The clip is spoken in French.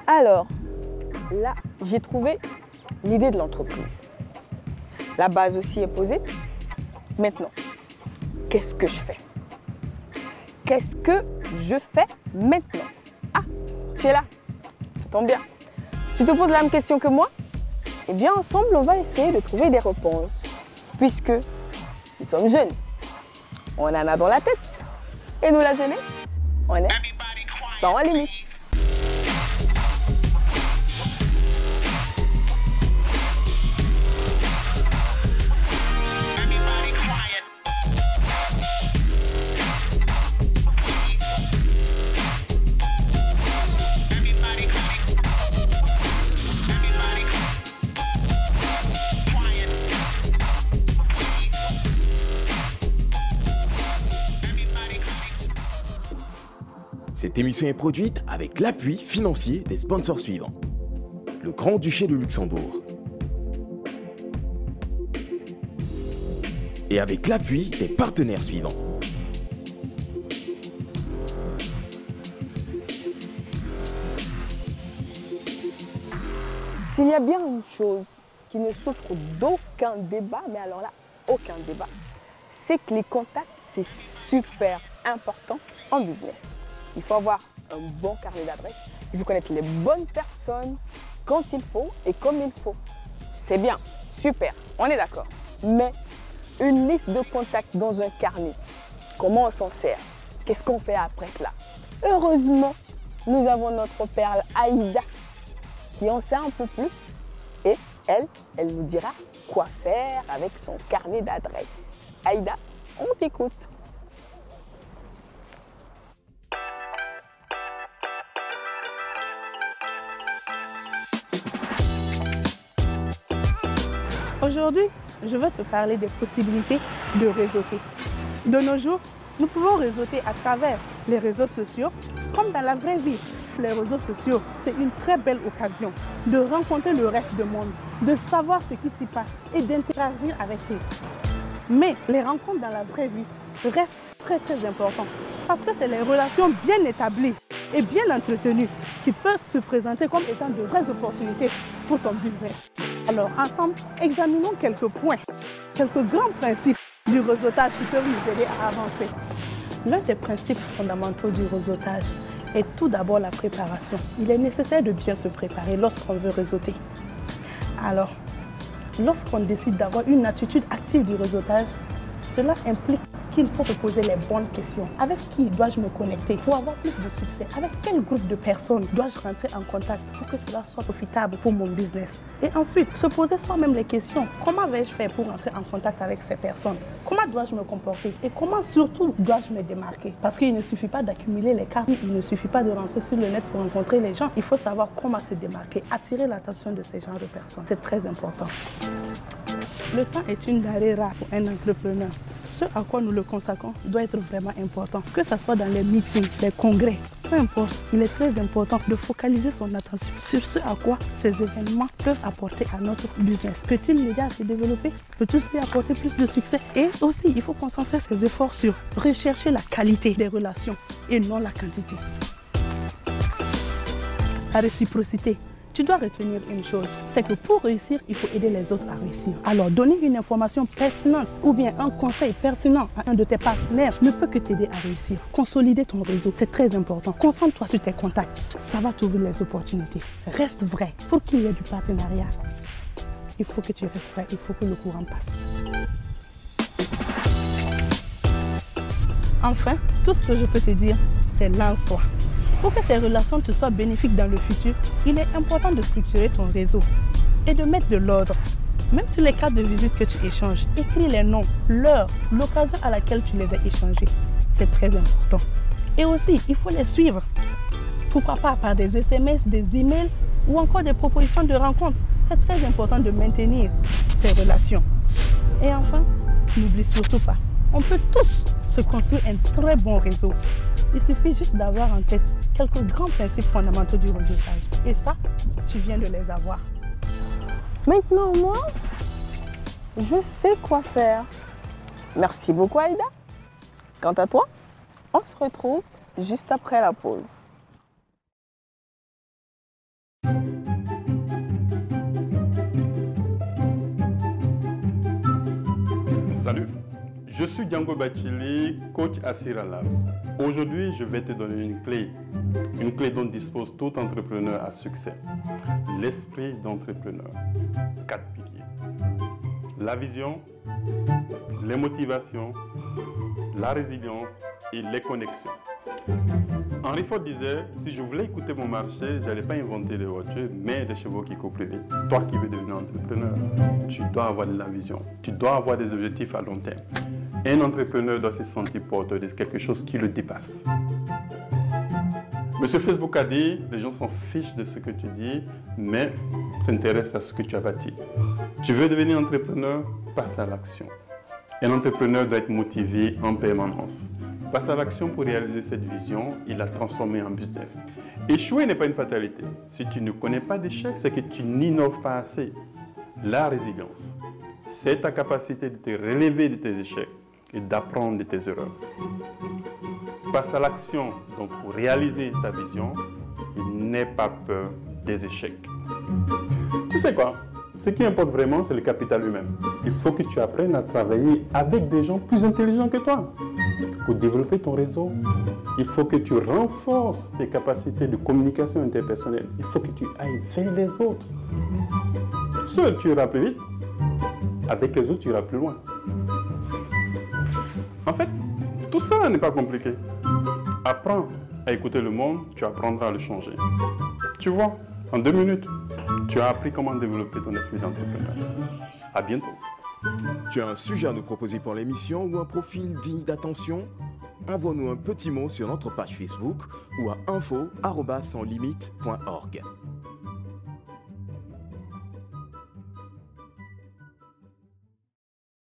Alors, là, j'ai trouvé l'idée de l'entreprise. La base aussi est posée. Maintenant, qu'est-ce que je fais? Qu'est-ce que je fais maintenant? Ah, tu es là. Ça tombe bien. Tu te poses la même question que moi? Eh bien, ensemble, on va essayer de trouver des réponses. Puisque nous sommes jeunes. On en a dans la tête. Et nous, la jeunesse, on est sans limite. Cette émission est produite avec l'appui financier des sponsors suivants. Le Grand-Duché de Luxembourg. Et avec l'appui des partenaires suivants. S'il y a bien une chose qui ne souffre d'aucun débat, mais alors là, aucun débat, c'est que les contacts, c'est super important en business. Il faut avoir un bon carnet d'adresses, il faut connaître les bonnes personnes quand il faut et comme il faut. C'est bien, super, on est d'accord. Mais une liste de contacts dans un carnet, comment on s'en sert? Qu'est-ce qu'on fait après cela? Heureusement, nous avons notre perle Aïda qui en sait un peu plus et elle nous dira quoi faire avec son carnet d'adresses. Aïda, on t'écoute. Aujourd'hui, je veux te parler des possibilités de réseauter. De nos jours, nous pouvons réseauter à travers les réseaux sociaux, comme dans la vraie vie. Les réseaux sociaux, c'est une très belle occasion de rencontrer le reste du monde, de savoir ce qui s'y passe et d'interagir avec eux. Mais les rencontres dans la vraie vie restent très importantes parce que c'est les relations bien établies et bien entretenues qui peuvent se présenter comme étant de vraies opportunités pour ton business. Alors ensemble, examinons quelques points, quelques grands principes du réseautage qui peuvent nous aider à avancer. L'un des principes fondamentaux du réseautage est tout d'abord la préparation. Il est nécessaire de bien se préparer lorsqu'on veut réseauter. Alors, lorsqu'on décide d'avoir une attitude active du réseautage, cela implique qu'il faut se poser les bonnes questions. Avec qui dois-je me connecter pour avoir plus de succès? Avec quel groupe de personnes dois-je rentrer en contact pour que cela soit profitable pour mon business? Et ensuite, se poser soi-même les questions. Comment vais-je faire pour rentrer en contact avec ces personnes? Comment dois-je me comporter? Et comment surtout dois-je me démarquer? Parce qu'il ne suffit pas d'accumuler les cartes, il ne suffit pas de rentrer sur le net pour rencontrer les gens. Il faut savoir comment se démarquer, attirer l'attention de ces genres de personnes. C'est très important. Le temps est une denrée rare pour un entrepreneur. Ce à quoi nous le consacrons doit être vraiment important. Que ce soit dans les meetings, les congrès, peu importe, il est très important de focaliser son attention sur ce à quoi ces événements peuvent apporter à notre business. Peut-il l'aider à se développer? Peut-il lui apporter plus de succès? Et aussi, il faut concentrer ses efforts sur rechercher la qualité des relations et non la quantité. La réciprocité. Tu dois retenir une chose, c'est que pour réussir, il faut aider les autres à réussir. Alors, donner une information pertinente ou bien un conseil pertinent à un de tes partenaires ne peut que t'aider à réussir. Consolider ton réseau, c'est très important. Concentre-toi sur tes contacts, ça va t'ouvrir les opportunités. Reste vrai. Pour qu'il y ait du partenariat, il faut que tu restes vrai, il faut que le courant passe. Enfin, tout ce que je peux te dire, c'est lance-toi. Pour que ces relations te soient bénéfiques dans le futur, il est important de structurer ton réseau et de mettre de l'ordre. Même sur les cartes de visite que tu échanges, écris les noms, l'heure, l'occasion à laquelle tu les as échangés. C'est très important. Et aussi, il faut les suivre. Pourquoi pas par des SMS, des emails ou encore des propositions de rencontres. C'est très important de maintenir ces relations. Et enfin, n'oublie surtout pas, on peut tous se construire un très bon réseau. Il suffit juste d'avoir en tête quelques grands principes fondamentaux du réseautage. Et ça, tu viens de les avoir. Maintenant, moi, je sais quoi faire. Merci beaucoup, Aïda. Quant à toi, on se retrouve juste après la pause. Django Bachili, coach à Sierra Labs. Aujourd'hui, je vais te donner une clé dont dispose tout entrepreneur à succès. L'esprit d'entrepreneur. 4 piliers. La vision, les motivations, la résilience et les connexions. Henry Ford disait, si je voulais écouter mon marché, je n'allais pas inventer des voitures, mais des chevaux qui courent plus vite. Toi qui veux devenir entrepreneur, tu dois avoir de la vision. Tu dois avoir des objectifs à long terme. Un entrepreneur doit se sentir porteur de quelque chose qui le dépasse. Monsieur Facebook a dit, les gens s'en fichent de ce que tu dis, mais s'intéressent à ce que tu as bâti. Tu veux devenir entrepreneur, passe à l'action. Un entrepreneur doit être motivé en permanence. Passe à l'action pour réaliser cette vision et la transformer en business. Échouer n'est pas une fatalité. Si tu ne connais pas d'échec, c'est que tu n'innoves pas assez. La résilience, c'est ta capacité de te relever de tes échecs et d'apprendre de tes erreurs. Passe à l'action donc pour réaliser ta vision et n'aie pas peur des échecs. Tu sais quoi? Ce qui importe vraiment, c'est le capital humain. Il faut que tu apprennes à travailler avec des gens plus intelligents que toi. Pour développer ton réseau, il faut que tu renforces tes capacités de communication interpersonnelle. Il faut que tu ailles vers les autres. Seul, tu iras plus vite. Avec les autres, tu iras plus loin. En fait, tout ça n'est pas compliqué. Apprends à écouter le monde, tu apprendras à le changer. Tu vois, en 2 minutes, tu as appris comment développer ton esprit d'entrepreneur. À bientôt. Tu as un sujet à nous proposer pour l'émission ou un profil digne d'attention? Envoie-nous un petit mot sur notre page Facebook ou à info@sanlimite.org.